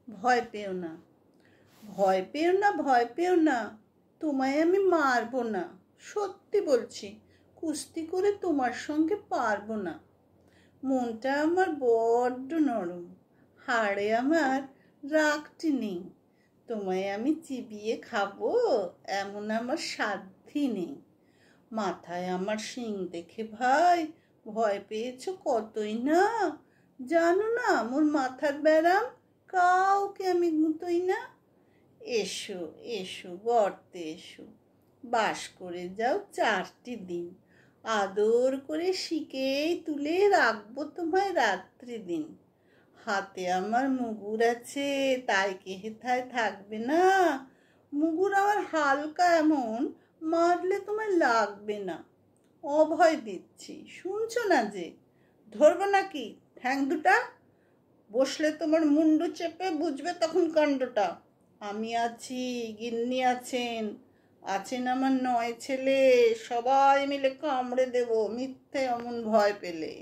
ভয় পেও না, ভয় পেও না, ভয় পেও না, তোমায় আমি মারবো না। সত্যি বলছি, কুস্তি করে তোমার সঙ্গে পারবো না। মনটা আমার বড্ড নরম, হাড়ে আমার রাগটি নেই। তোমায় আমি চিবিয়ে খাবো এমন আমার সাধ্যি নেই। মাথায় আমার শিং দেখে ভাই ভয় পেয়েছো কতই না। জানো না মোর মাথার ব্যারাম, কাউকে আমি গুঁতোই না। এসো এসো গর্তে এসো, বাস করে যাও 4টি দিন। আদর করে শিকেই তুলে রাখবো তোমায় রাত্রি দিন। হাতে আমার মুগুর আছে, তাই কি হেথায় থাকবে না? মুগুর আমার হালকা এমন, মারলে তোমায় লাগবে না। অভয় দিচ্ছি, শুনছো না যে? ধরবো নাকি ঠ্যাং দুটা? বসলে তোমার মুন্ডু চেপে বুঝবে তখন কাণ্ডটা। আমি আছি, গিন্নি আছেন, আছেন আমার 9 ছেলে, সবাই মিলে কামড়ে দেব মিথ্যে অমন ভয় পেলে।